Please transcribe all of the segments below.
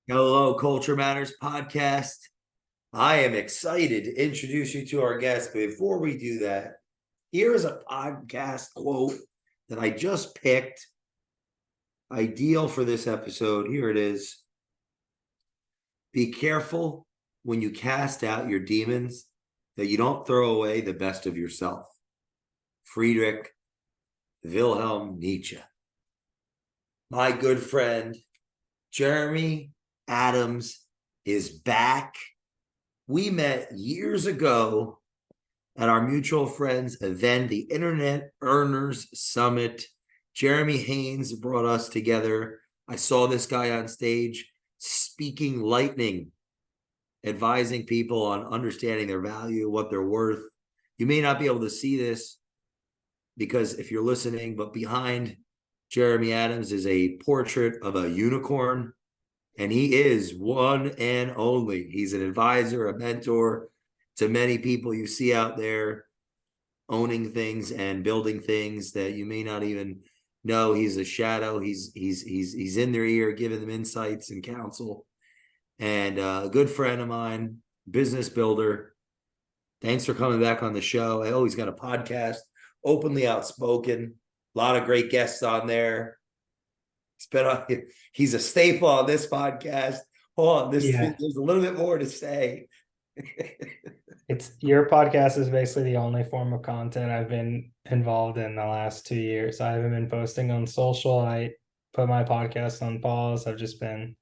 Hello, Culture Matters podcast. I am excited to introduce you to our guest. But before we do that, here is a podcast quote that I just picked, ideal for this episode. Here it is. Be careful when you cast out your demons that you don't throw away the best of yourself. Friedrich Wilhelm Nietzsche. My good friend, Jeremy Adams, is back. We met years ago at our mutual friends event, the Internet Earners Summit. Jeremy Haynes brought us together. I saw this guy on stage speaking lightning, advising people on understanding their value, what they're worth. You may not be able to see this because if you're listening, but behind Jeremy Adams is a portrait of a unicorn. And he is one and only. He's an advisor, a mentor to many people you see out there owning things and building things that you may not even know. He's a shadow. He's in their ear, giving them insights and counsel. And a good friend of mine, business builder. Thanks for coming back on the show. I always got a podcast, openly outspoken, a lot of great guests on there. He's a staple on this podcast. Hold on, there's Yeah, a little bit more to say. it's your podcast is basically the only form of content I've been involved in the last 2 years. I haven't been posting on social. I put my podcast on pause. I've just been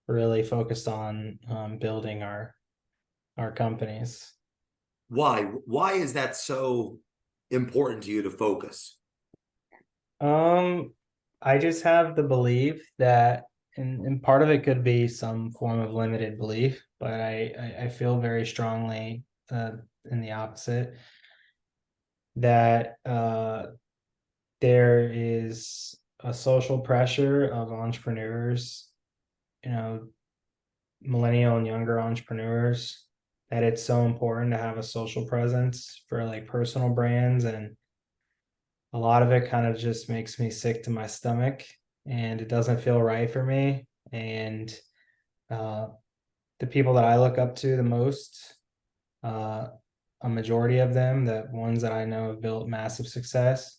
really focused on building our companies. Why? Why is that so important to you to focus? Um, I just have the belief that, and part of it could be some form of limited belief, but I feel very strongly in the opposite that there is a social pressure of entrepreneurs, you know, millennial and younger entrepreneurs, that it's so important to have a social presence for like personal brands. And a lot of it kind of just makes me sick to my stomach and it doesn't feel right for me. And uh, the people that I look up to the most, uh, a majority of them, the ones that I know have built massive success,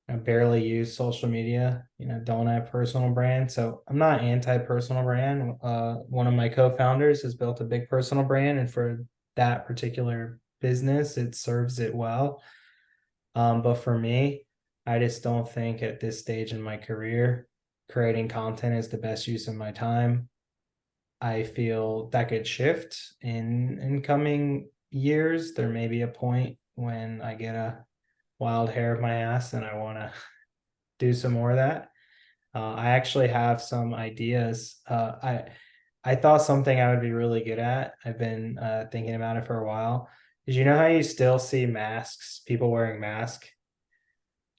I barely use social media, don't have personal brand. So I'm not anti-personal brand. One of my co-founders has built a big personal brand, and for that particular business, it serves it well. But for me, I just don't think at this stage in my career, creating content is the best use of my time. I feel that could shift in coming years. There may be a point when I get a wild hair of my ass and I want to do some more of that. I actually have some ideas. I thought something I would be really good at. I've been thinking about it for a while. Did you know how you still see masks, people wearing masks?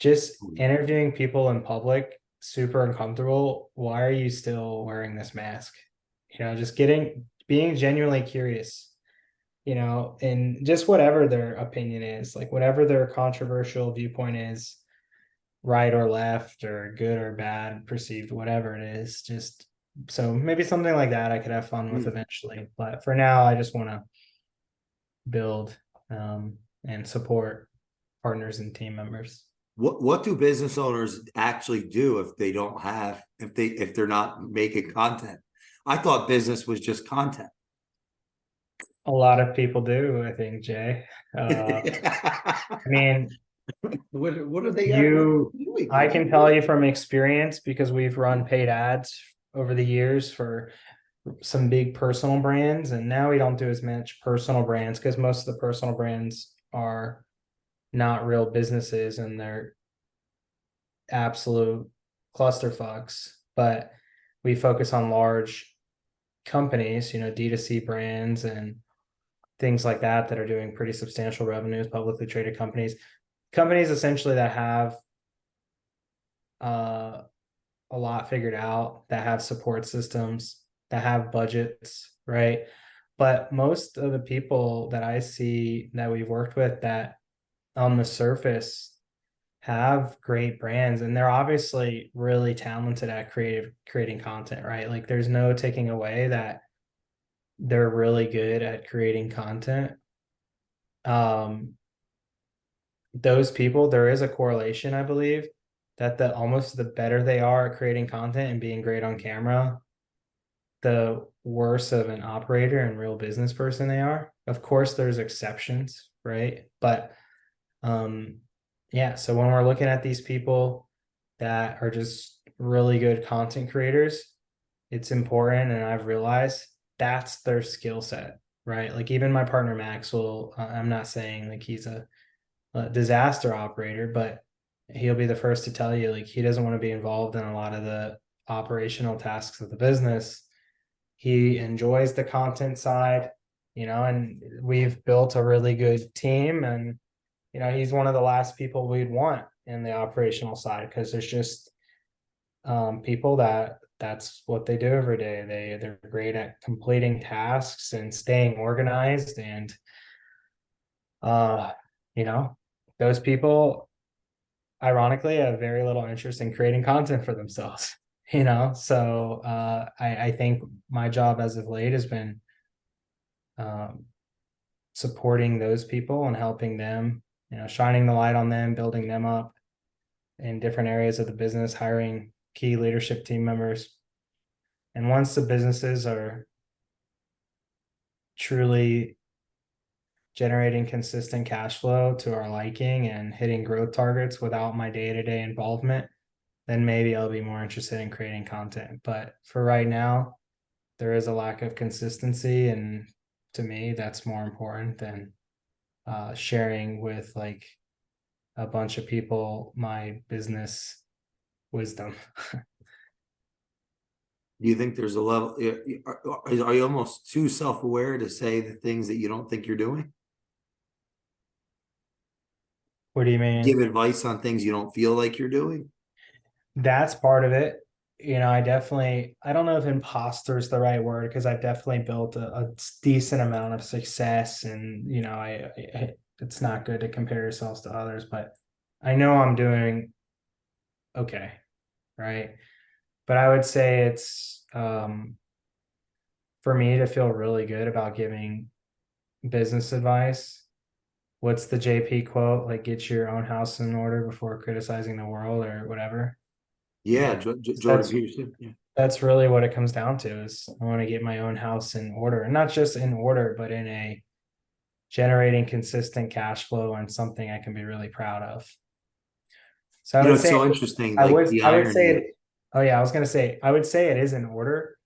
Just interviewing people in public, super uncomfortable. Why are you still wearing this mask? Just being genuinely curious, and just whatever their opinion is, like whatever their controversial viewpoint is, right or left or good or bad perceived, whatever it is, just so maybe something like that I could have fun with Hmm. eventually. But for now, I just want to build and support partners and team members. What do business owners actually do if they don't have if they're not making content? I thought business was just content. A lot of people do, I think, Jay. I mean, What are they you doing? I can tell you from experience, because we've run paid ads over the years for some big personal brands, and now we don't do as much personal brands because most of the personal brands are not real businesses and they're absolute clusterfucks. But we focus on large companies, D2C brands and things like that are doing pretty substantial revenues, publicly traded companies essentially that have uh, a lot figured out, that have support systems, that have budgets, right? But most of the people that I see that we've worked with that on the surface have great brands, and they're obviously really talented at creating content, right? Like there's no taking away that they're really good at creating content. Um, those people, there is a correlation, I believe, that the better they are at creating content and being great on camera, the worse of an operator and real business person they are. Of course, there's exceptions, right? But yeah, so when we're looking at these people that are just really good content creators, it's important, and I've realized that's their skill set, right? Like even my partner Max will, I'm not saying like he's a disaster operator, but he'll be the first to tell you like he doesn't want to be involved in a lot of the operational tasks of the business. He enjoys the content side, and we've built a really good team, and he's one of the last people we'd want in the operational side, because there's just people that's what they do every day. They're great at completing tasks and staying organized, and uh you know those people ironically have very little interest in creating content for themselves. So I think my job as of late has been um supporting those people and helping them, shining the light on them, building them up in different areas of the business, hiring key leadership team members. And once the businesses are truly generating consistent cash flow to our liking and hitting growth targets without my day-to-day involvement, then maybe I'll be more interested in creating content. But for right now, there is a lack of consistency, and to me, that's more important than sharing with like a bunch of people my business wisdom. Do you think there's a level, are you almost too self-aware to say the things that you don't think you're doing? What do you mean? Give advice on things you don't feel like you're doing? That's part of it. I don't know if imposter is the right word, because I've definitely built a decent amount of success, and it's not good to compare yourselves to others, but I know I'm doing okay, right? But I would say it's for me to feel really good about giving business advice. What's the JP quote? Like, get your own house in order before criticizing the world, or whatever. Yeah, And Jordan that's Peterson. Yeah. that's really what it comes down to, is I want to get my own house in order, and not just in order, but in a generating consistent cash flow and something I can be really proud of. So I would It's say so interesting, I like would the I would say irony. it. Oh yeah, I was gonna say I would say it is in order,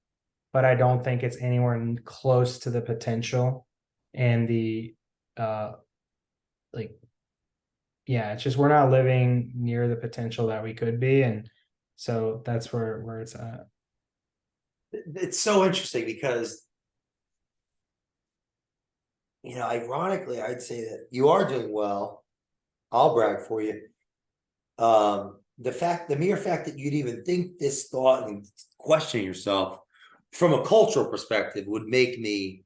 but I don't think it's anywhere close to the potential and the uh like yeah, it's just we're not living near the potential that we could be, and so that's where it's at. It's so interesting because, ironically, I'd say that you are doing well. I'll brag for you. The mere fact that you'd even think this thought and question yourself from a cultural perspective would make me,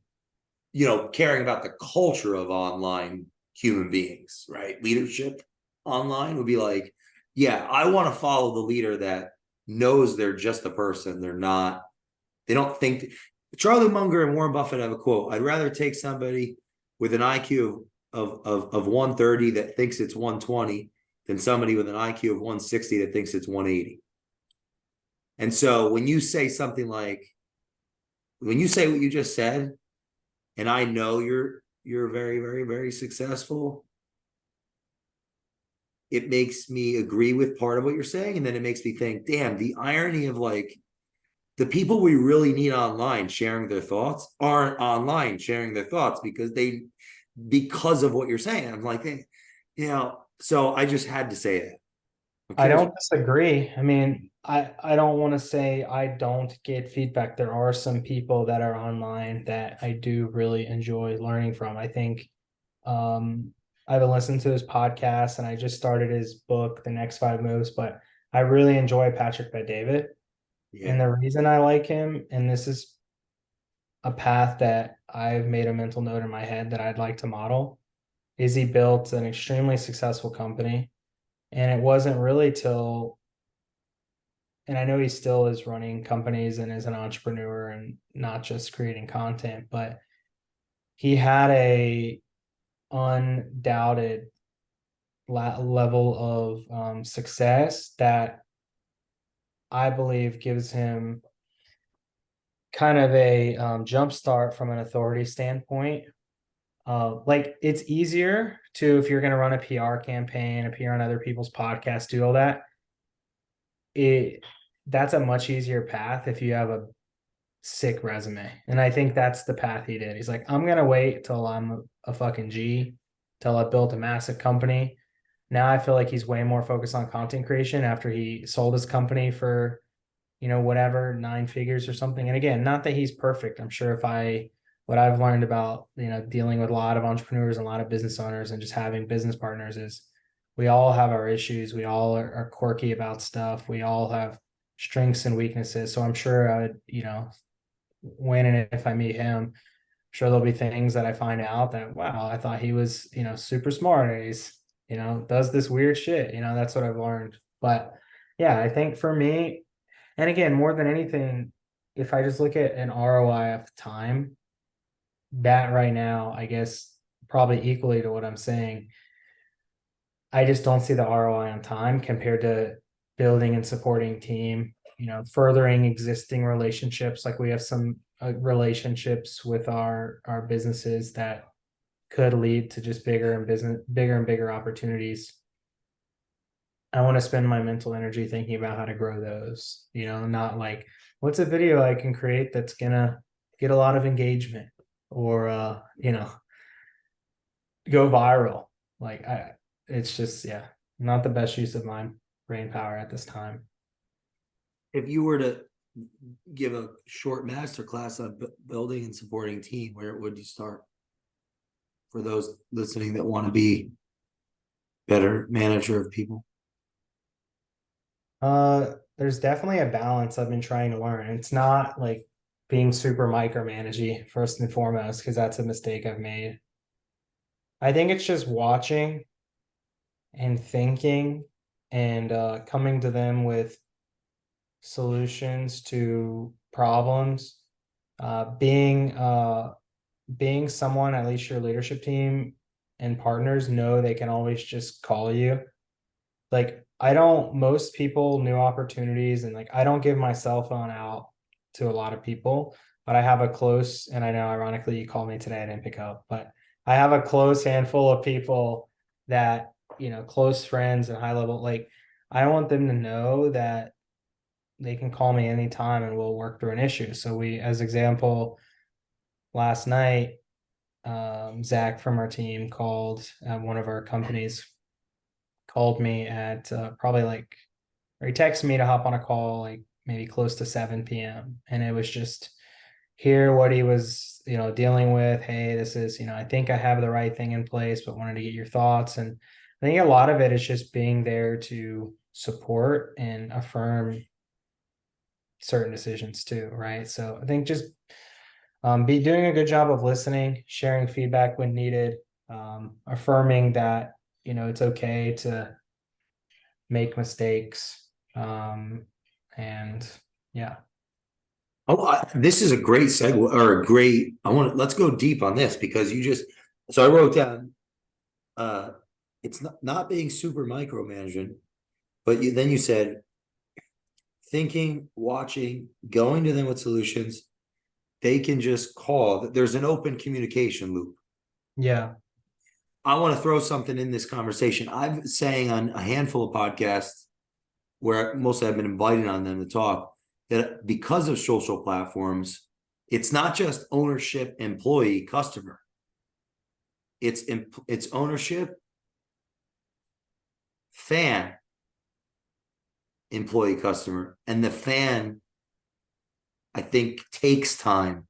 caring about the culture of online human beings, right? Leadership online would be like, yeah, I want to follow the leader that knows they're just a person. They don't think. Charlie Munger and Warren Buffett have a quote: I'd rather take somebody with an IQ of 130 that thinks it's 120 than somebody with an IQ of 160 that thinks it's 180. And so when you say something like, when you say what you just said, and I know you're very, very, very successful, it makes me agree with part of what you're saying. And then it makes me think, damn, the irony of like the people we really need online sharing their thoughts aren't online sharing their thoughts because of what you're saying. I'm like, hey, so I just had to say it. I'm I curious. don't disagree. I mean, I don't want to say I don't get feedback. There are some people that are online that I do really enjoy learning from. I think um I haven't listened to his podcast, and I just started his book, The Next Five Moves, but I really enjoy Patrick Bet-David. And Yeah. the reason I like him, and this is a path that I've made a mental note in my head that I'd like to model, is he built an extremely successful company, And it wasn't really till, and I know he still is running companies and is an entrepreneur and not just creating content, but he had a undoubted level of success that I believe gives him kind of a jump start from an authority standpoint. Like it's easier to, if you're going to run a PR campaign, appear on other people's podcasts, do all that. That's a much easier path if you have a sick resume. And I think that's the path he did. He's like, I'm gonna wait till I'm a fucking G, till I built a massive company. Now I feel like he's way more focused on content creation after he sold his company for, whatever, 9 figures or something. And again, not that he's perfect. I'm sure what I've learned about, dealing with a lot of entrepreneurs and a lot of business owners and just having business partners is we all have our issues. We all are quirky about stuff. We all have strengths and weaknesses. So I'm sure I would, when and if I meet him, I'm sure there'll be things that I find out that, wow, I thought he was, super smart. And he's, does this weird shit. That's what I've learned. But yeah, I think for me, and again, more than anything, if I just look at an ROI of time, that right now, I guess probably equally to what I'm saying, I just don't see the ROI on time compared to building and supporting team, furthering existing relationships. Like we have some relationships with our businesses that could lead to just bigger and bigger opportunities. I want to spend my mental energy thinking about how to grow those, not like what's a video I can create that's gonna get a lot of engagement or go viral. Like it's just, yeah, not the best use of my brain power at this time. If you were to give a short master class on building and supporting team, where would you start for those listening that want to be better manager of people? There's definitely a balance I've been trying to learn. It's not like being super micromanaging first and foremost, because that's a mistake I've made. I think it's just watching and thinking and coming to them with solutions to problems. Being someone, at least your leadership team and partners know they can always just call you. Like I don't, most people, new opportunities, and like I don't give my cell phone out to a lot of people, but I have a close, and I know ironically you called me today, I didn't pick up, but I have a close handful of people that, close friends and high level, like I want them to know that they can call me anytime and we'll work through an issue. So we, as example, last night, Zach from our team called one of our companies, called me at probably like, or he texted me to hop on a call like maybe close to 7 p.m. And it was just hear what he was, dealing with. Hey, this is, I think I have the right thing in place, but wanted to get your thoughts. And I think a lot of it is just being there to support and affirm certain decisions too, right? So I think just be doing a good job of listening, sharing feedback when needed, affirming that it's okay to make mistakes, and yeah. Oh, this is a great segue or a great. Let's go deep on this because so I wrote down, it's not being super micromanaging, but then you said thinking, watching, going to them with solutions. They can just call. There's an open communication loop. Yeah. I want to throw something in this conversation. I'm saying on a handful of podcasts where mostly I've been invited on them to talk, that because of social platforms, it's not just ownership, employee, customer. It's ownership, fan, employee, customer, and the fan, I think, takes time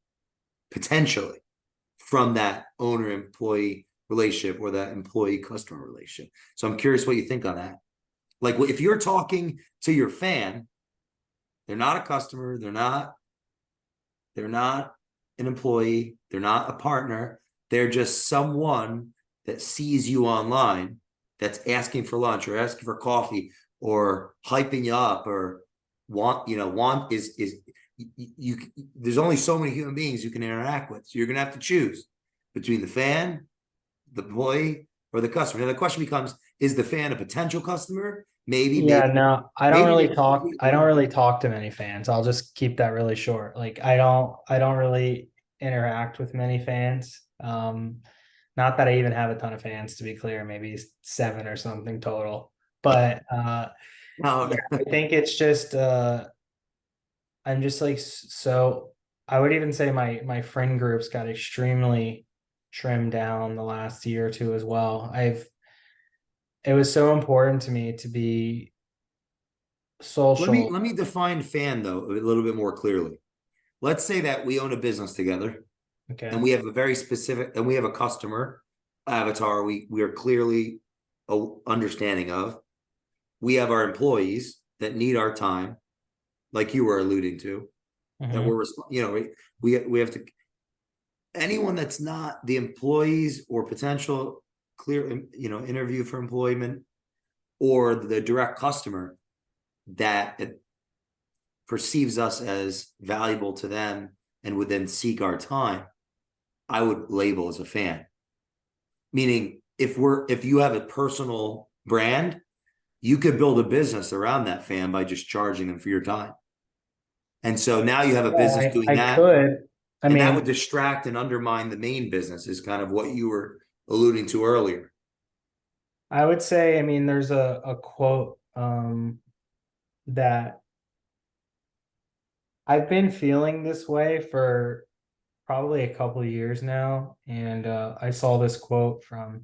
potentially from that owner employee relationship or that employee customer relationship. So I'm curious what you think on that. Like if you're talking to your fan, they're not a customer, they're not an employee, they're not a partner, they're just someone that sees you online. that's asking for lunch or asking for coffee or hyping you up or want is you there's only so many human beings you can interact with. So you're gonna have to choose between the fan, the employee, or the customer. Now the question becomes, is the fan a potential customer? Maybe, Yeah, no, maybe I don't really talk to many fans. I'll just keep that really short. Like I don't really interact with many fans. Not that I even have a ton of fans, to be clear, maybe 7 or something total. But no, yeah, I think it's just I'm just like so I would even say my friend groups got extremely trimmed down the last year or two as well. It was so important to me to be social. let me define fan though a little bit more clearly. Let's say that we own a business together and Okay. we have a very specific and we have a customer avatar we are clearly understanding of. We have our employees that need our time, like you were alluding to, that Mhm. we're we have to, anyone that's not the employees or potential clear interview for employment or the direct customer that it perceives us as valuable to them and would then seek our time, I would label as a fan. Meaning if you have a personal brand, you could build a business around that fan by just charging them for your time. And so now you have a Yeah, business doing I that, could. I and that would mean, distract and undermine the main business, is kind of what you were alluding to earlier. I would say, I mean, there's a quote that I've been feeling this way for probably a couple of years now. And I saw this quote from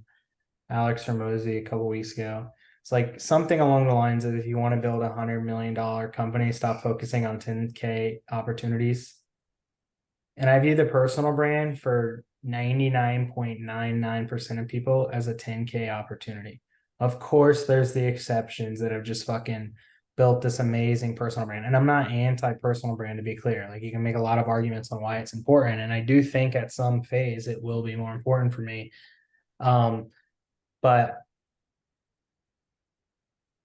Alex Hermosi a couple weeks ago. It's like something along the lines of if you want to build $100 million company, stop focusing on 10K opportunities. And I view the personal brand for 99.99% of people as a 10K opportunity. Of course, there's the exceptions that have just fucking built this amazing personal brand. And I'm not anti personal brand, to be clear. Like, you can make a lot of arguments on why it's important. And I do think at some phase it will be more important for me. But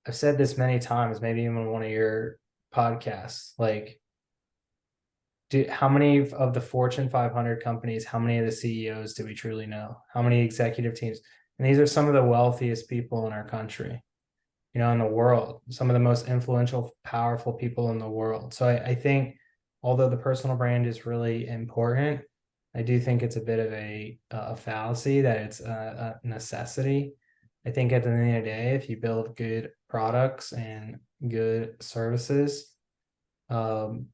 I've said this many times, maybe even on one of your podcasts, like, how many of the Fortune 500 companies, how many of the CEOs do we truly know? How many executive teams? And these are some of the wealthiest people in our country, in the world, some of the most influential, powerful people in the world. So I think, although the personal brand is really important, I do think it's a bit of a fallacy that it's a necessity. I think at the end of the day, if you build good products and good services, um,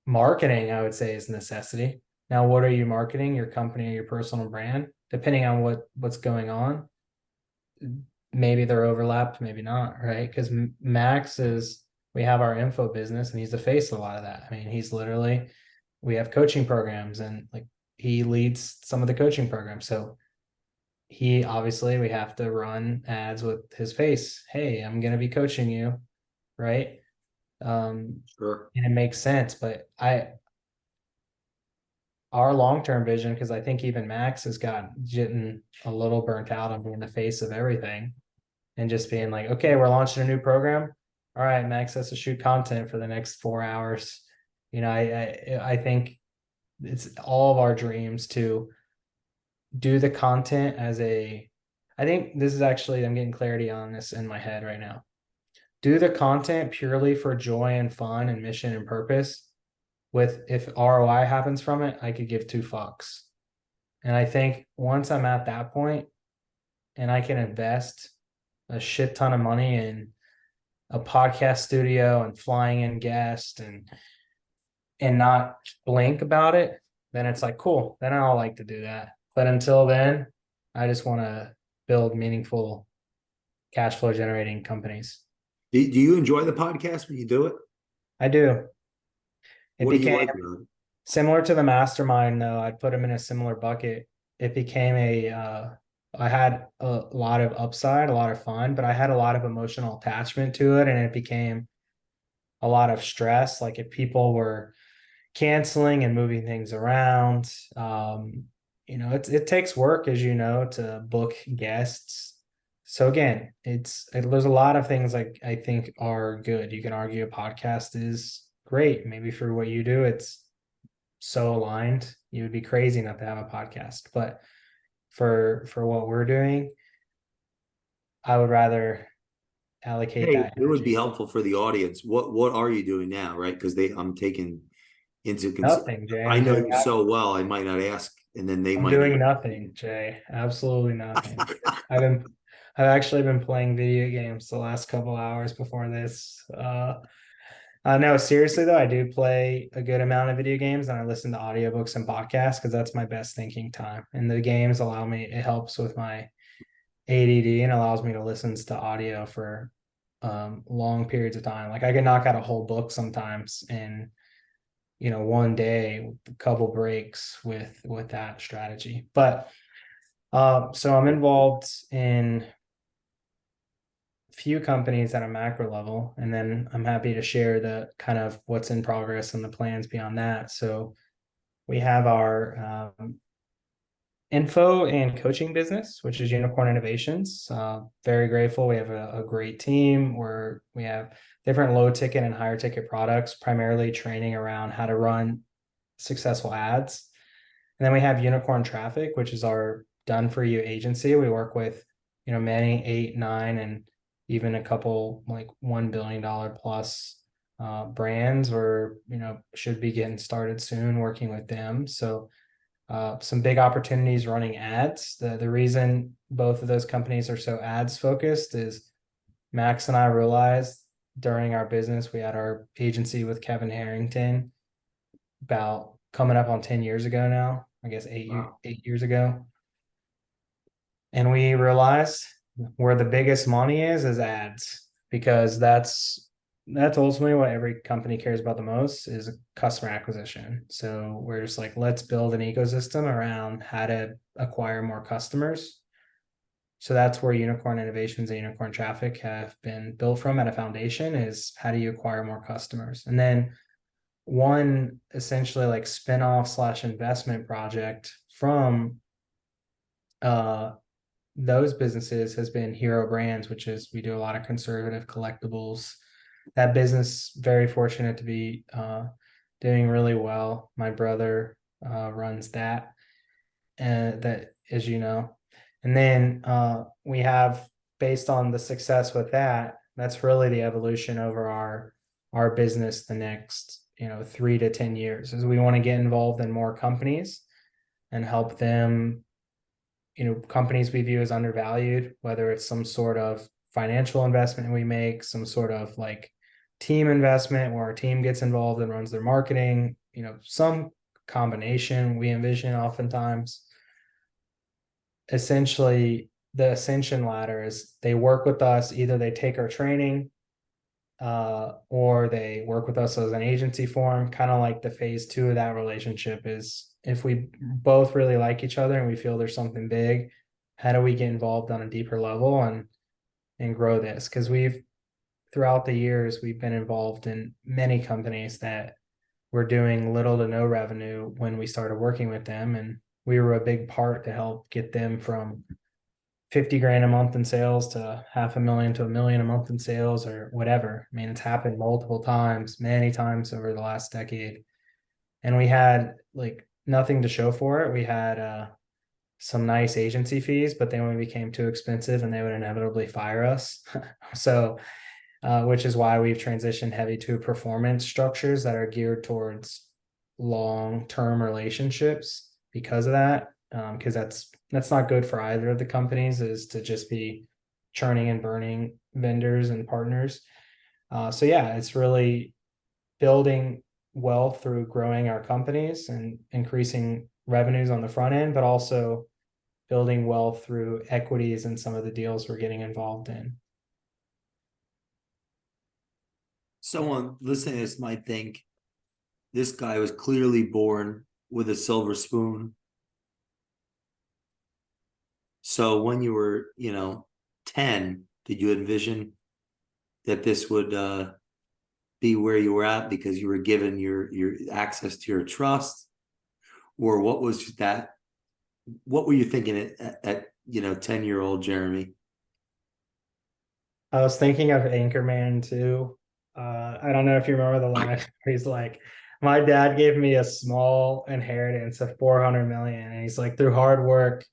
marketing, I would say, is necessity. Now, what are you marketing? Your company or your personal brand? Depending on what's going on, maybe they're overlapped, maybe not, right? Because Max is, we have our info business and he's the face of a lot of that. I mean, he's literally, we have coaching programs and like he leads some of the coaching programs. So he obviously, we have to run ads with his face. Hey, I'm going to be coaching you, right? Sure. And it makes sense. But our long-term vision, because I think even Max has got getting a little burnt out on being the face of everything and just being like, okay, we're launching a new program. All right, Max has to shoot content for the next 4 hours. I think it's all of our dreams to do the content as a, I think this is actually, I'm getting clarity on this in my head right now. Do the content purely for joy and fun and mission and purpose. With if ROI happens from it, I could give two fucks. And I think once I'm at that point and I can invest a shit ton of money in a podcast studio and flying in guests and not blink about it, then it's like cool. Then I'll like to do that. But until then, I just want to build meaningful cash flow generating companies. Do you enjoy the podcast when you do it? I do. It What do you became like about it? similar to the mastermind, though. I'd put them in a similar bucket. It became I had a lot of upside, a lot of fun, but I had a lot of emotional attachment to it. And it became a lot of stress. Like if people were canceling and moving things around, it takes work, as you know, to book guests. So again, there's a lot of things like I think are good. You can argue a podcast is great. Maybe for what you do, it's so aligned. You would be crazy not to have a podcast. But for what we're doing, I would rather allocate Hey, that it would be energy. helpful for the audience. What are you doing now, right? Because I'm taking into Nothing, Jay. I know you so well, I might not ask, and then they I'm might doing nothing, Jay. Absolutely nothing. I've been I've actually been playing video games the last couple hours before this. No, seriously though, I do play a good amount of video games and I listen to audiobooks and podcasts because that's my best thinking time. And the games allow me, it helps with my ADD and allows me to listen to audio for long periods of time. Like I can knock out a whole book sometimes in one day, a couple breaks with that strategy. But so I'm involved in few companies at a macro level, and then I'm happy to share the kind of what's in progress and the plans beyond that. So we have our info and coaching business, which is Unicorn Innovations. Very grateful. We have a great team where we have different low ticket and higher ticket products, primarily training around how to run successful ads. And then we have Unicorn Traffic, which is our done for you agency. We work with, many 8, 9, and even a couple like $1 billion plus brands, or should be getting started soon working with them. So some big opportunities running ads. The reason both of those companies are so ads focused is Max and I realized during our business, we had our agency with Kevin Harrington about coming up on 10 years ago now, I guess Wow. 8 years ago. And we realized where the biggest money is ads, because that's ultimately what every company cares about the most is customer acquisition. So we're just like, let's build an ecosystem around how to acquire more customers. So that's where Unicorn Innovations and Unicorn Traffic have been built from at a foundation, is how do you acquire more customers? And then one essentially like spin-off slash investment project from uh those businesses has been Hero Brands, which is we do a lot of conservative collectibles. That business, very fortunate to be doing really well. My brother runs that, and that, as you know. And then we have, based on the success with that, that's really the evolution over our business the next 3 to 10 years, is we want to get involved in more companies and help them, companies we view as undervalued, whether it's some sort of financial investment we make, some sort of like team investment where our team gets involved and runs their marketing, some combination we envision oftentimes. Essentially, the ascension ladder is they work with us, either they take our training or they work with us as an agency form. Kind of like the phase 2 of that relationship is, if we both really like each other and we feel there's something big, how do we get involved on a deeper level and grow this? Because throughout the years, we've been involved in many companies that were doing little to no revenue when we started working with them. And we were a big part to help get them from 50 grand a month in sales to 500,000 to 1 million a month in sales, or whatever. I mean, it's happened multiple times, many times over the last decade. And we had like nothing to show for it. We had some nice agency fees, but then we became too expensive and they would inevitably fire us. So, which is why we've transitioned heavy to performance structures that are geared towards long-term relationships because of that. Because that's not good for either of the companies, is to just be churning and burning vendors and partners. So yeah, it's really building wealth through growing our companies and increasing revenues on the front end, but also building wealth through equities in some of the deals we're getting involved in. Someone listening to this might think this guy was clearly born with a silver spoon. So when you were, 10, did you envision that this would be where you were at because you were given your access to your trust? Or what was that? What were you thinking at 10-year-old Jeremy? I was thinking of Anchorman too. I don't know if you remember the line where he's like, my dad gave me a small inheritance of 400 million. And he's like, through hard work,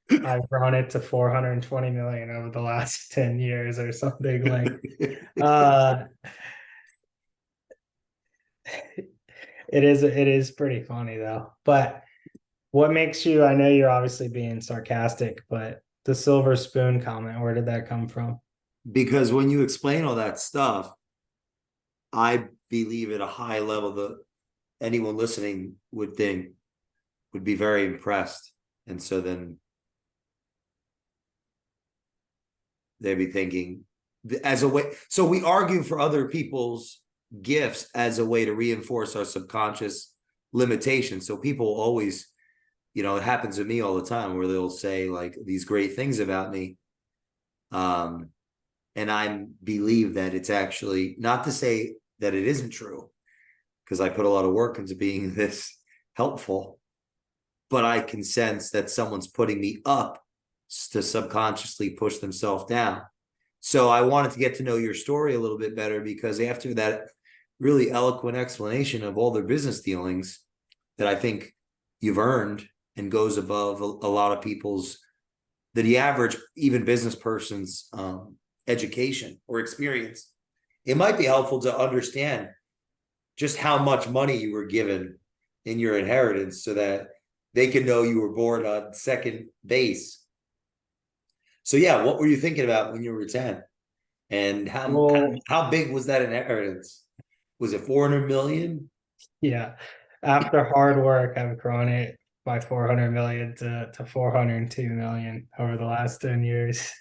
I've grown it to 420 million over the last 10 years or something. Like, uh, it is pretty funny though. But what makes you, I know you're obviously being sarcastic, but the silver spoon comment, where did that come from? Because when you explain all that stuff, I believe at a high level that anyone listening would be very impressed. And so then they'd be thinking as a way. So we argue for other people's gifts as a way to reinforce our subconscious limitations. So people always, it happens to me all the time where they'll say like these great things about me. And I believe that it's actually not to say that it isn't true, because I put a lot of work into being this helpful, but I can sense that someone's putting me up to subconsciously push themselves down. So I wanted to get to know your story a little bit better, because after that really eloquent explanation of all their business dealings that I think you've earned and goes above a lot of people's, the average, even business person's education or experience, it might be helpful to understand just how much money you were given in your inheritance so that they can know you were born on second base. So yeah, what were you thinking about when you were 10? And Well, how big was that inheritance? Was it 400 million? yeah. After hard work, I've grown it by 400 million to 402 million over the last 10 years.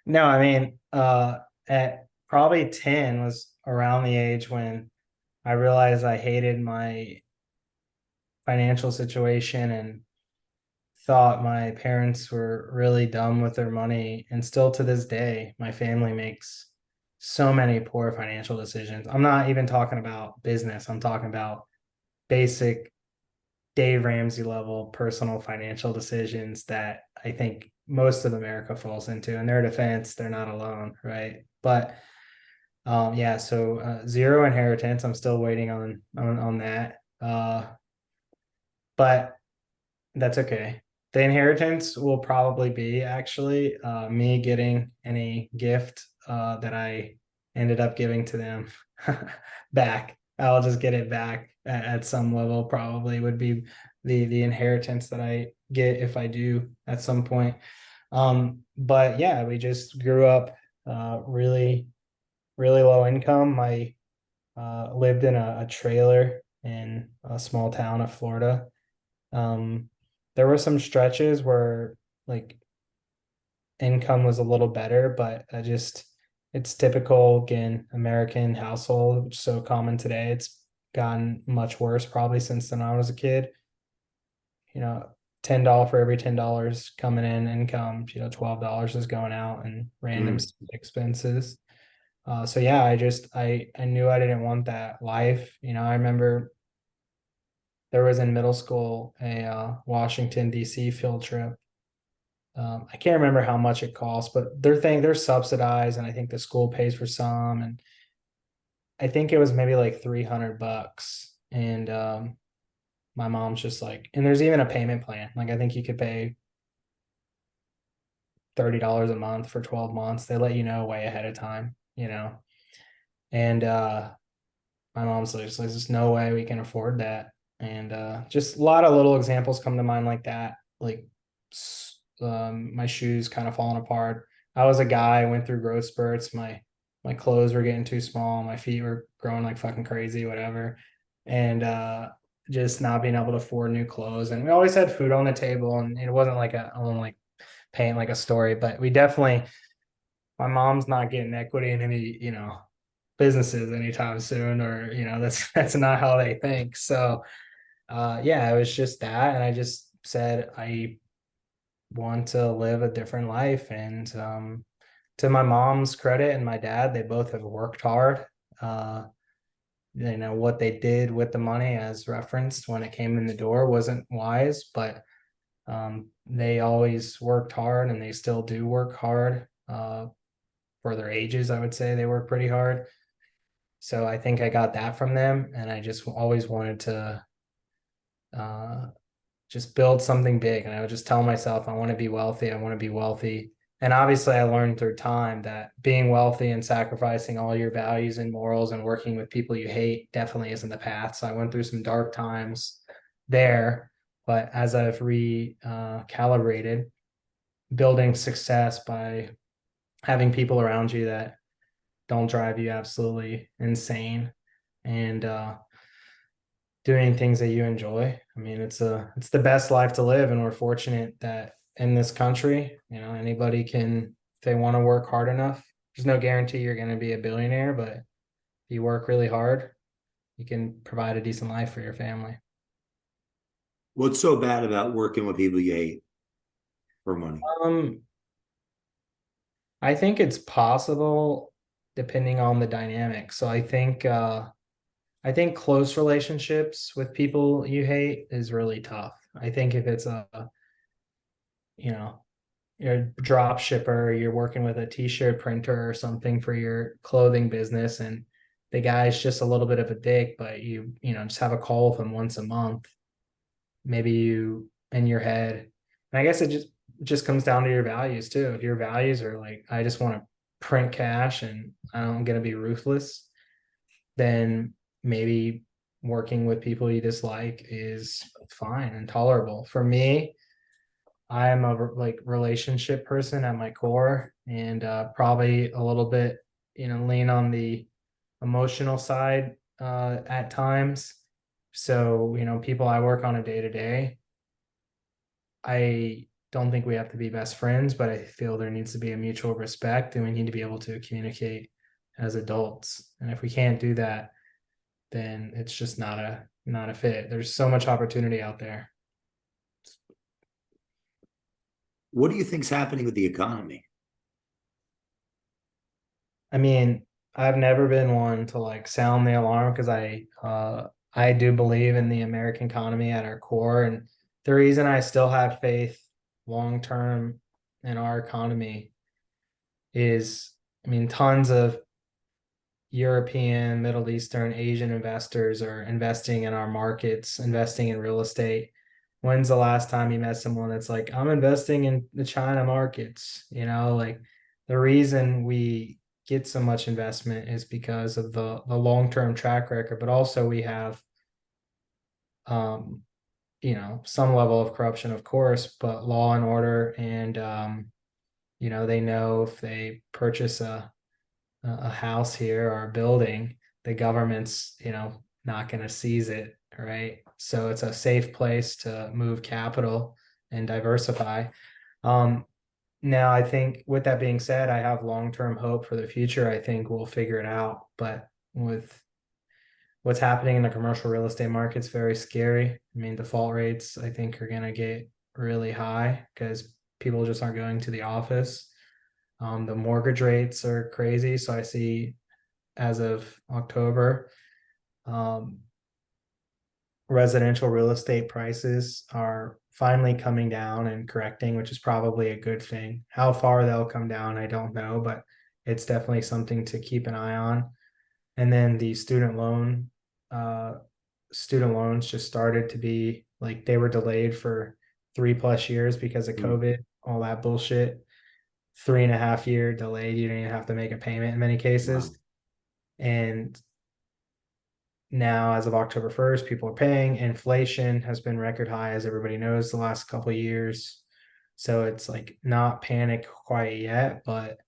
No, I mean, at probably 10 was around the age when I realized I hated my financial situation and thought my parents were really dumb with their money. And still to this day, my family makes so many poor financial decisions. I'm not even talking about business, I'm talking about basic Dave Ramsey level personal financial decisions that I think most of America falls into. In their defense, they're not alone, right? But yeah, so zero inheritance. I'm still waiting on that. But that's okay. The inheritance will probably be actually me getting any gift that I ended up giving to them back. I'll just get it back at some level. Probably would be the inheritance that I get if I do at some point. But yeah, we just grew up really really low income. I lived in a trailer in a small town of Florida. um, there were some stretches where like income was a little better, but I just it's typical again American household, which is so common today. It's gotten much worse probably since then I was a kid. You know, $10 for every $10 coming in income, $12 is going out and random Mm. expenses. So yeah, I knew I didn't want that life. I remember there was in middle school a Washington D.C. field trip. I can't remember how much it costs, but they're subsidized, and I think the school pays for some, and I think it was maybe like $300. And my mom's just like, and there's even a payment plan. Like I think you could pay $30 a month for 12 months. They let you know way ahead of time. And my mom's like, there's just no way we can afford that. And just a lot of little examples come to mind like that. Like my shoes kind of falling apart. I was a guy, went through growth spurts. My clothes were getting too small. My feet were growing like fucking crazy, whatever. And just not being able to afford new clothes. And we always had food on the table. And it wasn't like I don't like paint like a story, but we definitely, my mom's not getting equity in any, businesses anytime soon, or that's not how they think. So yeah, it was just that, and I just said I want to live a different life. And to my mom's credit and my dad, they both have worked hard. uh what they did with the money, as referenced when it came in the door, wasn't wise, but they always worked hard and they still do work hard. for their ages, I would say they work pretty hard. So I think I got that from them, and I just always wanted to uh, just build something big. And I would just tell myself, I want to be wealthy. I want to be wealthy. And obviously, I learned through time that being wealthy and sacrificing all your values and morals and working with people you hate definitely isn't the path. So I went through some dark times there. But as I've recalibrated, building success by having people around you that don't drive you absolutely insane and doing things that you enjoy. I mean, it's the best life to live, and we're fortunate that in this country, you know, anybody can, if they want to work hard enough. There's no guarantee you're going to be a billionaire, but if you work really hard, you can provide a decent life for your family. What's so bad about working with people you hate for money? Um, I think it's possible depending on the dynamic. So I think close relationships with people you hate is really tough. I think if it's a, you know, you're a drop shipper, you're working with a t-shirt printer or something for your clothing business, and the guy's just a little bit of a dick, but you know, just have a call with him once a month. Maybe you in your head. And I guess it just comes down to your values too. If your values are like, I just want to print cash and I'm gonna be ruthless, then maybe working with people you dislike is fine and tolerable. For me, I'm a like relationship person at my core, and probably a little bit, you know, lean on the emotional side at times. So, you know, people I work on a day to day, I don't think we have to be best friends, but I feel there needs to be a mutual respect, and we need to be able to communicate as adults. And if we can't do that, then it's just not a fit. There's so much opportunity out there. What do you think's happening with the economy? I mean, I've never been one to like sound the alarm because I do believe in the American economy at our core. And the reason I still have faith long term in our economy is, I mean, tons of European, Middle Eastern, Asian investors are investing in our markets, investing in real estate. When's the last time you met someone that's like, I'm investing in the China markets? You know, like the reason we get so much investment is because of the long-term track record, but also we have um, you know, some level of corruption, of course, but law and order, and you know, they know if they purchase a house here or a building, the government's, you know, not going to seize it, right? So it's a safe place to move capital and diversify. Um, Now, I think with that being said, I have long-term hope for the future. I think we'll figure it out. But with what's happening in the commercial real estate market, it's very scary. I mean, default rates, I think, are going to get really high because people just aren't going to the office. The mortgage rates are crazy. So I see as of October, um, residential real estate prices are finally coming down and correcting, which is probably a good thing. How far they'll come down, I don't know, but it's definitely something to keep an eye on. And then the uh, student loans just started to be like they were delayed for 3+ years because of Mm. COVID, all that bullshit. 3.5 year delayed. You don't even have to make a payment in many Wow. cases. And now, as of October 1st, people are paying. Inflation has been record high, as everybody knows, the last couple of years. So it's like not panic quite yet, but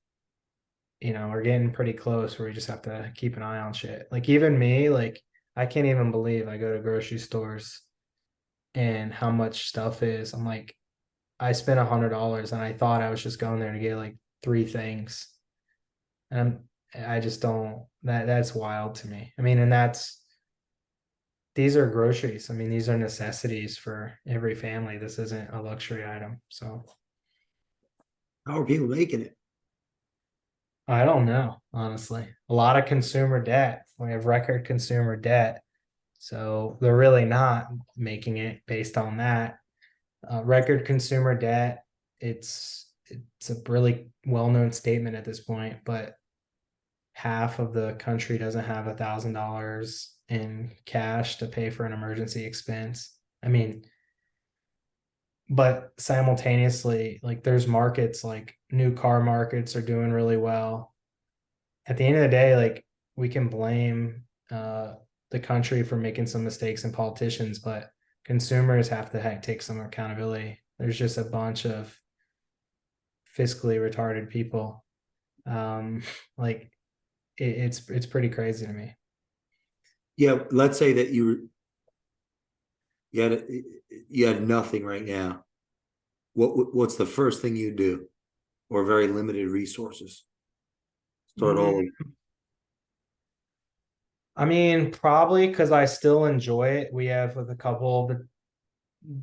you know, we're getting pretty close where we just have to keep an eye on shit. Like even me, like I can't even believe I go to grocery stores and how much stuff is. I'm like, I spent $100 and I thought I was just going there to get like three things. And I just don't, that's wild to me. I mean, and that's, these are groceries. I mean, these are necessities for every family. This isn't a luxury item. So How are people making it? I don't know, honestly. A lot of consumer debt. We have record consumer debt. So they're really not making it based on that. Record consumer debt, it's it's a really well-known statement at this point, but half of the country doesn't have $1,000 in cash to pay for an emergency expense. I mean, but simultaneously, like there's markets like new car markets are doing really well. At the end of the day, like we can blame the country for making some mistakes and politicians, but consumers have to take some accountability. There's just a bunch of fiscally retarded people. Like it's pretty crazy to me. Yeah, let's say that you had you had nothing right now. What's the first thing you do, or very limited resources? Start all Mm, over. I mean, probably because I still enjoy it. We have with a couple of the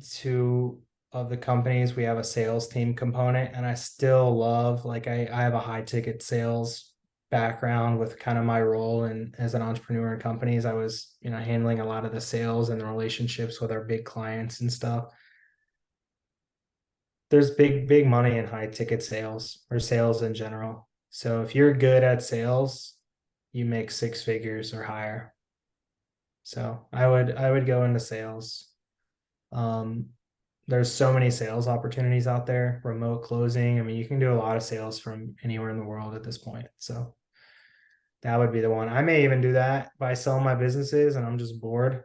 two of the companies, we have a sales team component, and I still love like I have a high ticket sales background with kind of my role and as an entrepreneur in companies. I was, handling a lot of the sales and the relationships with our big clients and stuff. There's big money in high ticket sales or sales in general. So if you're good at sales, you make six figures or higher. So I would go into sales. Um, there's so many sales opportunities out there, remote closing. I mean, you can do a lot of sales from anywhere in the world at this point. So that would be the one. I may even do that by selling my businesses and I'm just bored.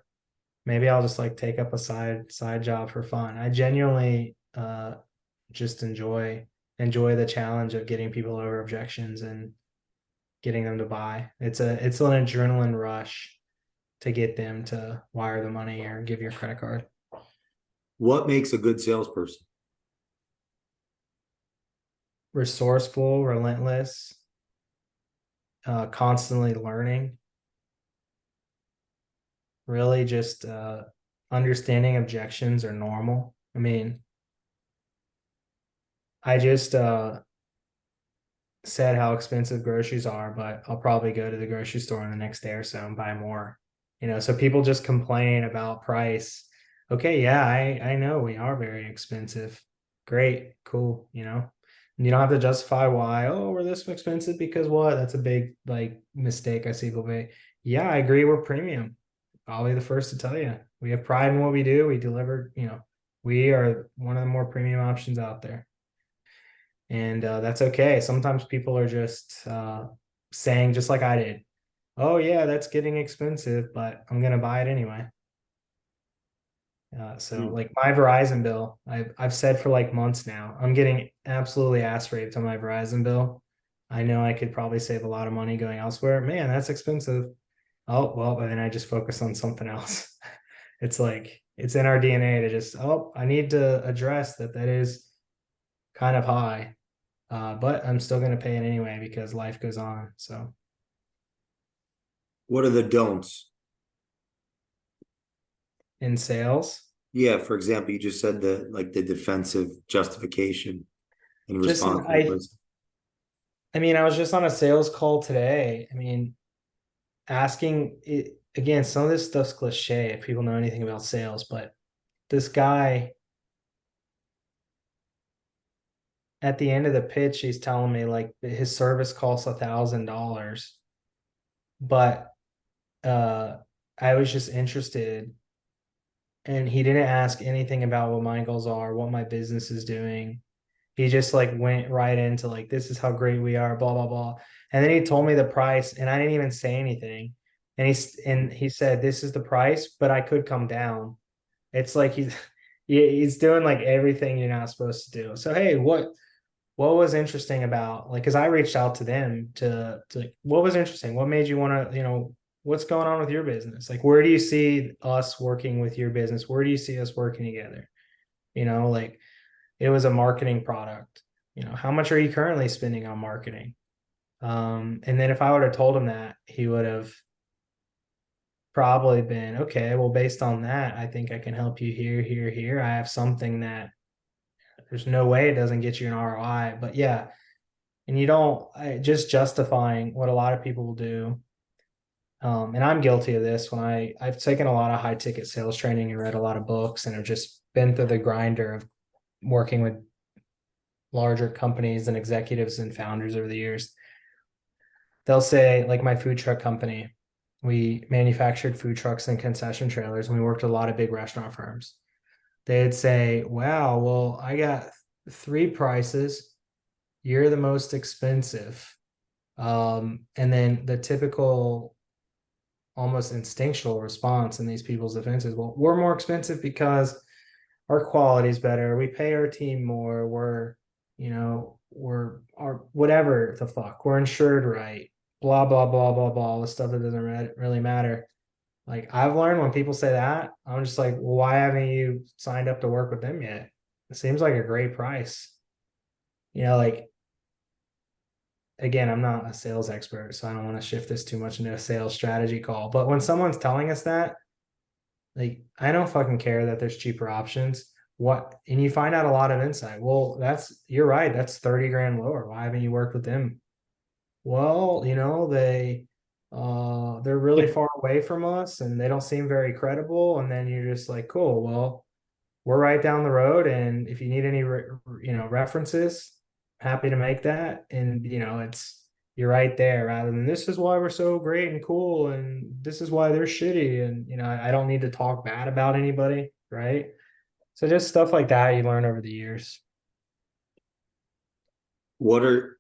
Maybe I'll just like take up a side job for fun. I genuinely just enjoy the challenge of getting people over objections and getting them to buy. It's an adrenaline rush to get them to wire the money or give your credit card. What makes a good salesperson? Resourceful, relentless, constantly learning, really just understanding objections are normal. I mean, I just said how expensive groceries are, but I'll probably go to the grocery store in the next day or so and buy more. So people just complain about price. Okay, yeah, I know we are very expensive. Great, cool, And you don't have to justify why, oh, we're this expensive because what? That's a big like mistake I see people make. Yeah, I agree, we're premium. I'll be the first to tell you. We have pride in what we do. We deliver, we are one of the more premium options out there. And that's okay. Sometimes people are just saying, just like I did, oh, yeah, that's getting expensive, but I'm going to buy it anyway. So Hmm. like my Verizon bill, I've said for like months now, I'm getting absolutely ass raped on my Verizon bill. I know I could probably save a lot of money going elsewhere. Man, that's expensive. Oh, well, and then I just focus on something else. It's like it's in our DNA to just, oh, I need to address that is kind of high. But I'm still going to pay it anyway because life goes on. So What are the don'ts? in sales, Yeah, for example, you just said the defensive justification and just responsible person. I mean, I was just on a sales call today. I mean, asking it again, some of this stuff's cliche if people know anything about sales, but this guy at the end of the pitch, he's telling me like his service costs $1,000, but I was just interested and he didn't ask anything about what my goals are, what my business is doing. He just like went right into like, this is how great we are, blah, blah, blah. And then he told me the price and I didn't even say anything. And he said, this is the price, but I could come down. It's like he's doing like everything you're not supposed to do. So, hey, what was interesting about like, cause I reached out to them to like, what was interesting? What made you want to, what's going on with your business? Like, where do you see us working with your business? Where do you see us working together? Like it was a marketing product. How much are you currently spending on marketing? And then if I would have told him that, he would have probably been okay. Well, based on that, I think I can help you here, here, here. I have something that there's no way it doesn't get you an ROI. But yeah, and you don't just justifying what a lot of people will do. And I'm guilty of this when I've taken a lot of high ticket sales training and read a lot of books and have just been through the grinder of working with larger companies and executives and founders over the years. They'll say, like my food truck company, we manufactured food trucks and concession trailers, and we worked with a lot of big restaurant firms. They'd say, wow, well, I got three prices. You're the most expensive. And then the typical, almost instinctual response in these people's defense is, well, we're more expensive because our quality is better. We pay our team more. We're our whatever the fuck. We're insured right. Blah blah blah blah blah. All the stuff that doesn't really matter. Like I've learned when people say that, I'm just like, well, why haven't you signed up to work with them yet? It seems like a great price. Like again, I'm not a sales expert, so I don't want to shift this too much into a sales strategy call. But when someone's telling us that, like, I don't fucking care that there's cheaper options. And you find out a lot of insight. Well, you're right. That's 30 grand lower. Why haven't you worked with them? Well, they're really far away from us and they don't seem very credible. And then you're just like, cool, well, we're right down the road. And if you need any, references, happy to make that. And, you're right there rather than this is why we're so great and cool. And this is why they're shitty. And, I don't need to talk bad about anybody. Right. So just stuff like that you learn over the years. What are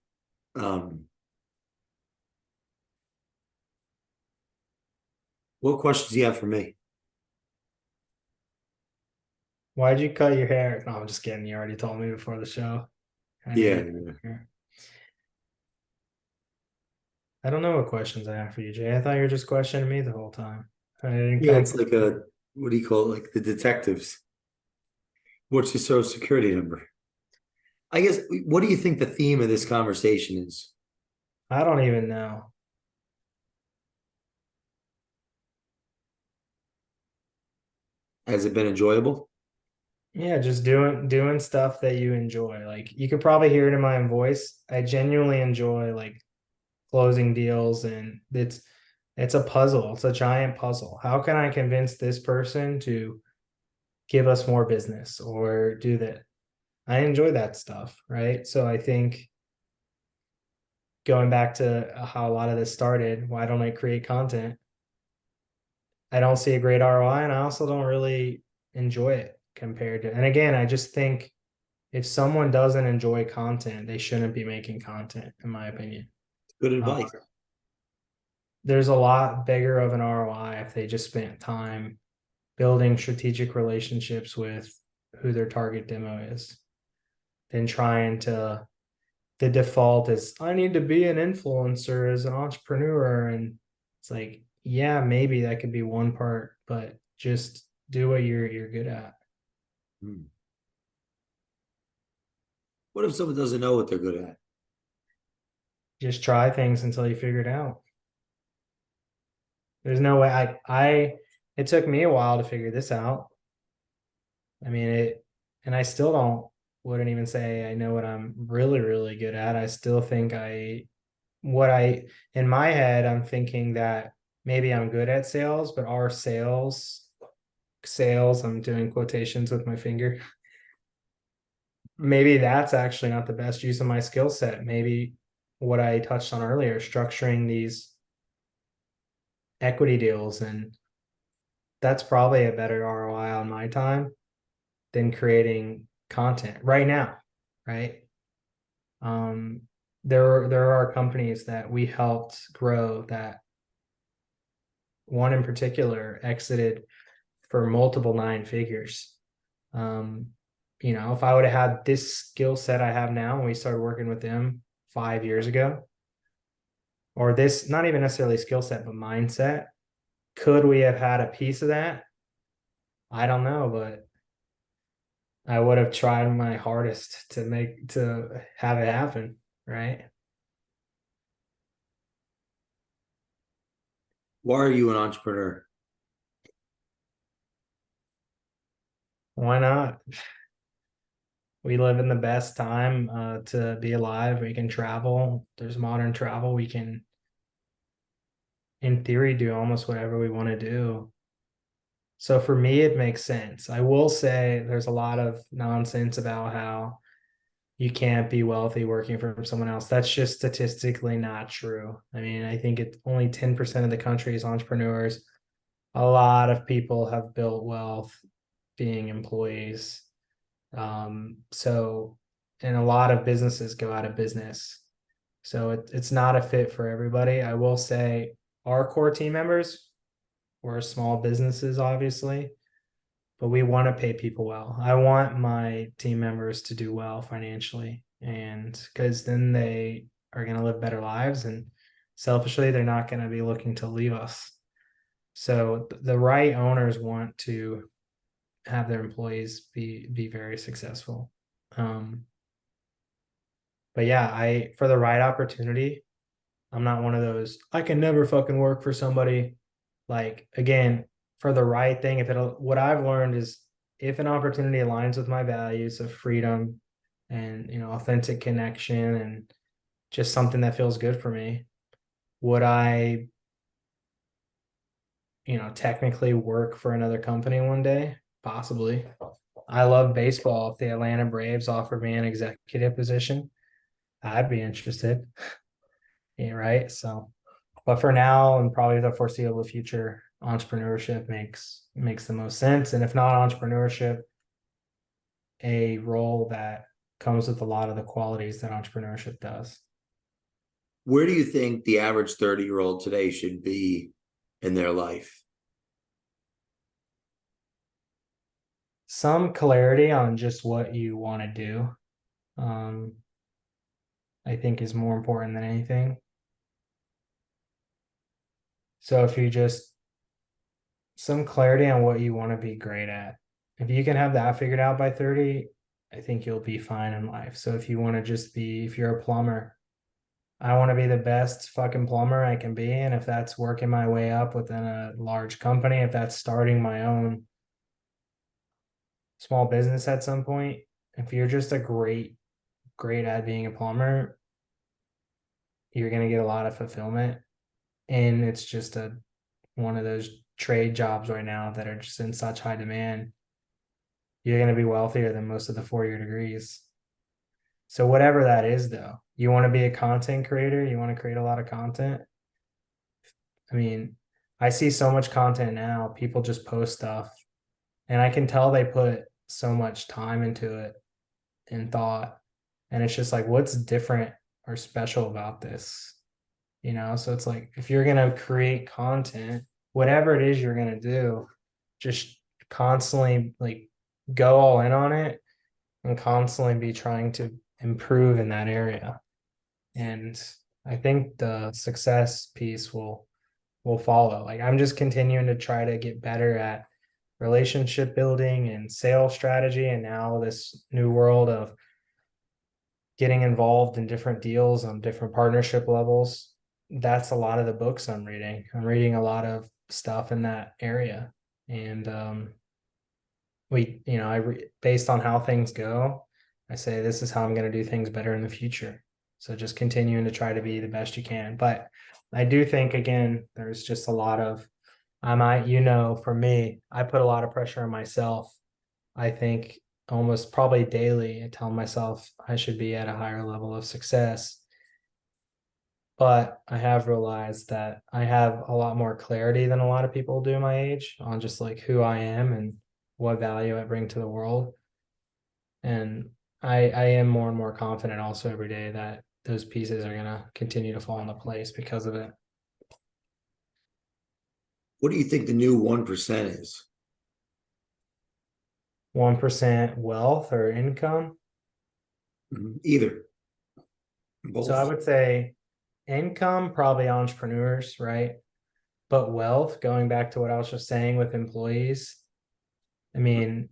what questions do you have for me? Why'd you cut your hair? No, I'm just kidding. You already told me before the show. Yeah. I don't know what questions I have for you, Jay. I thought you were just questioning me the whole time. I didn't Yeah, come. it's like what do you call it? Like the detectives. What's your social security number? I guess, what do you think the theme of this conversation is? I don't even know. Has it been enjoyable? Yeah, just doing stuff that you enjoy. Like you could probably hear it in my voice. I genuinely enjoy like closing deals, and it's a puzzle. It's a giant puzzle. How can I convince this person to give us more business or do that? I enjoy that stuff, right? So I think going back to how a lot of this started, why don't I create content? I don't see a great ROI, and I also don't really enjoy it compared to. And again, I just think if someone doesn't enjoy content, they shouldn't be making content, in my opinion. Good advice. There's a lot bigger of an ROI if they just spent time building strategic relationships with who their target demo is than trying to. The default is I need to be an influencer as an entrepreneur, and it's like, yeah, maybe that could be one part, but just do what you're good at. What if someone doesn't know what they're good at? Just try things until you figure it out. There's no way it took me a while to figure this out. I mean, and I still wouldn't even say I know what I'm really, really good at. I still think in my head, I'm thinking that maybe I'm good at sales, but our sales, I'm doing quotations with my finger. Maybe that's actually not the best use of my skill set. Maybe what I touched on earlier, structuring these equity deals, and that's probably a better ROI on my time than creating content right now, right? There are companies that we helped grow that one in particular exited for multiple nine figures. If I would have had this skill set I have now when we started working with them 5 years ago, or this, not even necessarily skill set, but mindset, could we have had a piece of that? I don't know, but I would have tried my hardest to have it happen, right? Why are you an entrepreneur? Why not? We live in the best time to be alive. We can travel. There's modern travel. We can, in theory, do almost whatever we want to do. So for me, it makes sense. I will say there's a lot of nonsense about how you can't be wealthy working for someone else. That's just statistically not true. I mean, I think it's only 10% of the country is entrepreneurs. A lot of people have built wealth being employees. So, and a lot of businesses go out of business. So it's not a fit for everybody. I will say our core team members, we're small businesses, obviously, but we want to pay people well. I want my team members to do well financially, and because then they are going to live better lives, and selfishly, they're not going to be looking to leave us. So the right owners want to have their employees be very successful. Um, but yeah, I for the right opportunity, I'm not one of those. I can never fucking work for somebody. Like again, for the right thing, if it what I've learned is if an opportunity aligns with my values of freedom and authentic connection and just something that feels good for me, would I technically work for another company one day? Possibly. I love baseball. If the Atlanta Braves offered me an executive position, I'd be interested. Yeah, right. So, but for now and probably the foreseeable future, entrepreneurship makes the most sense. And if not entrepreneurship, a role that comes with a lot of the qualities that entrepreneurship does. Where do you think the average 30-year-old today should be in their life? Some clarity on just what you want to do, I think is more important than anything. So if you just some clarity on what you want to be great at. If you can have that figured out by 30, I think you'll be fine in life. So if you want to just be, if you're a plumber, I want to be the best fucking plumber I can be. And if that's working my way up within a large company, if that's starting my own small business at some point, if you're just a great at being a plumber, you're going to get a lot of fulfillment. And it's just one of those trade jobs right now that are just in such high demand. You're going to be wealthier than most of the 4-year degrees. So whatever that is, though, you want to be a content creator, you want to create a lot of content. I mean, I see so much content now, people just post stuff, and I can tell they put so much time into it and thought. And it's just like, what's different or special about this? So it's like, if you're going to create content, whatever it is you're going to do, just constantly like go all in on it and constantly be trying to improve in that area. And I think the success piece will follow. Like I'm just continuing to try to get better at relationship building and sales strategy, and now this new world of getting involved in different deals on different partnership levels. That's a lot of the books I'm reading. I'm reading a lot of stuff in that area. And based on how things go, I say this is how I'm going to do things better in the future. So just continuing to try to be the best you can. But I do think again, there's just a lot of for me, I put a lot of pressure on myself. I think almost probably daily, I tell myself I should be at a higher level of success. But I have realized that I have a lot more clarity than a lot of people do my age on just like who I am and what value I bring to the world. And I am more and more confident also every day that those pieces are going to continue to fall into place because of it. What do you think the new 1% is? 1% wealth or income. Either. So I Both. would say income, probably entrepreneurs, right? But wealth, going back to what I was just saying with employees, I mean,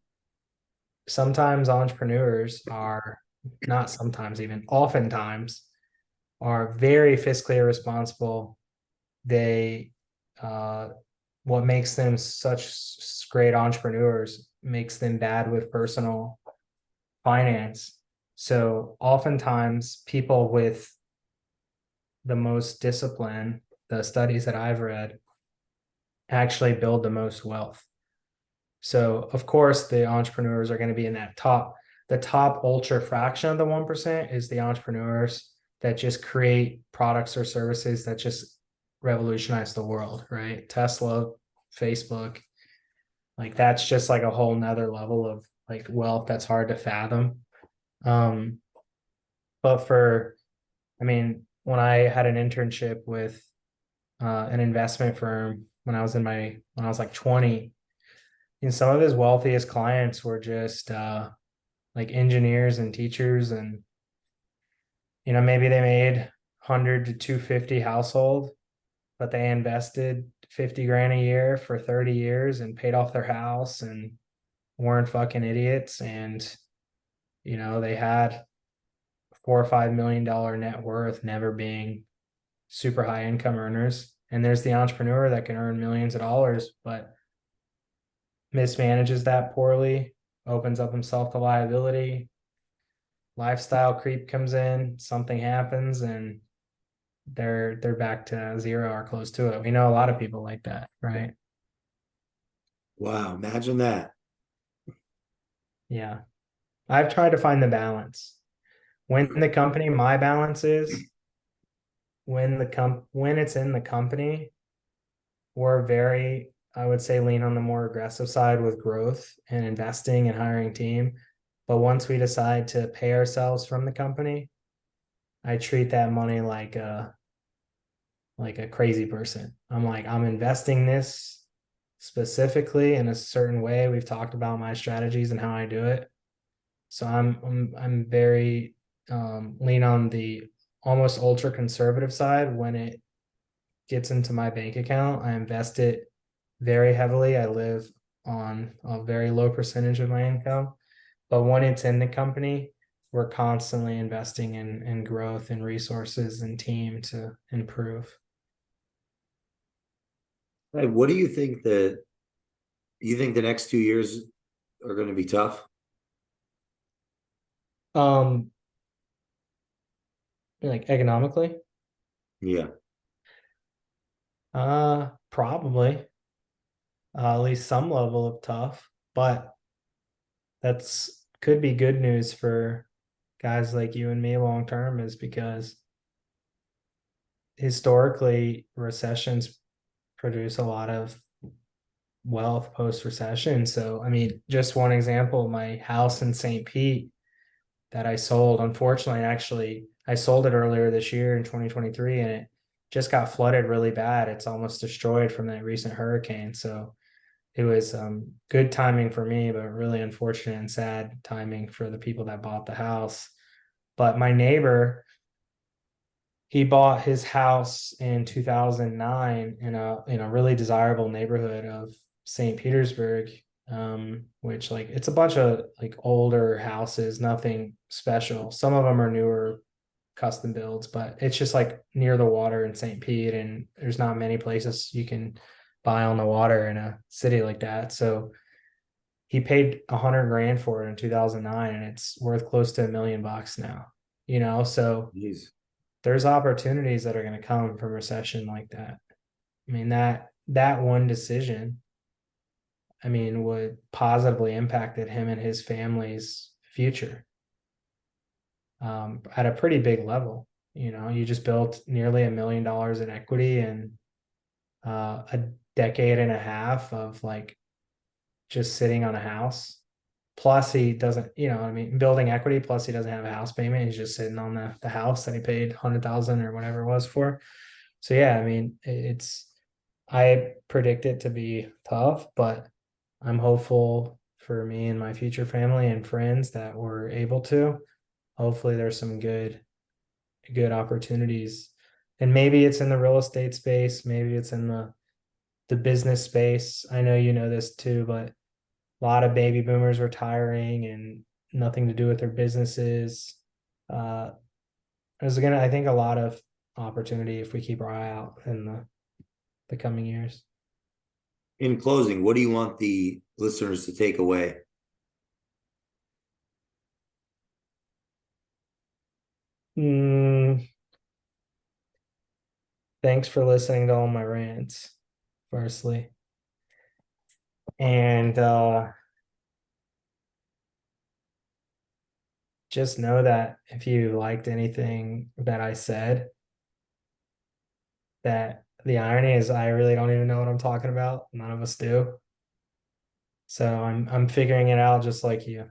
sometimes entrepreneurs are not sometimes, even oftentimes, are very fiscally irresponsible. They, what makes them such great entrepreneurs makes them bad with personal finance. So oftentimes, people with the most discipline, the studies that I've read, actually build the most wealth. So of course the entrepreneurs are going to be in that top the top ultra fraction of the 1% is the entrepreneurs that just create products or services that just revolutionize the world, right? Tesla, Facebook, like that's just like a whole nother level of like wealth that's hard to fathom. Um, but for, I mean, when I had an internship with an investment firm when I was like 20, and some of his wealthiest clients were just like engineers and teachers, and maybe they made 100 to 250 household, but they invested 50 grand a year for 30 years and paid off their house and weren't fucking idiots. And they had $4 or $5 million net worth, never being super high income earners. And there's the entrepreneur that can earn millions of dollars but mismanages that poorly, opens up himself to liability, lifestyle creep comes in, something happens, and they're back to zero or close to it. We know a lot of people like that, right? Wow, imagine that. Yeah. I've tried to find the balance. When the company, my balance is when it's in the company, we're very, I would say, lean on the more aggressive side with growth and investing and hiring team. But once we decide to pay ourselves from the company, I treat that money like a crazy person. I'm like, I'm investing this specifically in a certain way. We've talked about my strategies and how I do it. So I'm very lean on the almost ultra conservative side. When it gets into my bank account, I invest it very heavily. I live on a very low percentage of my income. But when it's in the company, we're constantly investing in growth and resources and team to improve. Hey, what do you think the next 2 years are going to be tough? Um, like economically, Yeah. probably at least some level of tough, but that's could be good news for guys like you and me long term, is because historically recessions produce a lot of wealth post recession. So, I mean, just one example, my house in St. Pete that I sold, unfortunately, actually, I sold it earlier this year in 2023 and it just got flooded really bad. It's almost destroyed from that recent hurricane. So, it was good timing for me, but really unfortunate and sad timing for the people that bought the house. But my neighbor, he bought his house in 2009 in a really desirable neighborhood of St. Petersburg, which like it's a bunch of like older houses, nothing special. Some of them are newer custom builds, but it's just like near the water in St. Pete, and there's not many places you can buy on the water in a city like that. So he paid 100 grand for it in 2009, and it's worth close to $1 million now. So Jeez. there's opportunities that are going to come from recession like that. I mean, that one decision, I mean, would positively impacted him and his family's future at a pretty big level. You just built nearly $1 million in equity and a decade and a half of like just sitting on a house. Plus, he doesn't, I mean, building equity. Plus, he doesn't have a house payment. He's just sitting on the house that he paid 100,000 or whatever it was for. So yeah, I mean, I predict it to be tough, but I'm hopeful for me and my future family and friends that we're able to. Hopefully, there's some good opportunities, and maybe it's in the real estate space, maybe it's in the business space. I know you know this too, but a lot of baby boomers retiring and nothing to do with their businesses. Uh, there's gonna, I think, a lot of opportunity if we keep our eye out in the coming years. In closing, what do you want the listeners to take away? Mm, thanks for listening to all my rants, firstly. And just know that if you liked anything that I said, that the irony is I really don't even know what I'm talking about. None of us do. So I'm figuring it out just like you.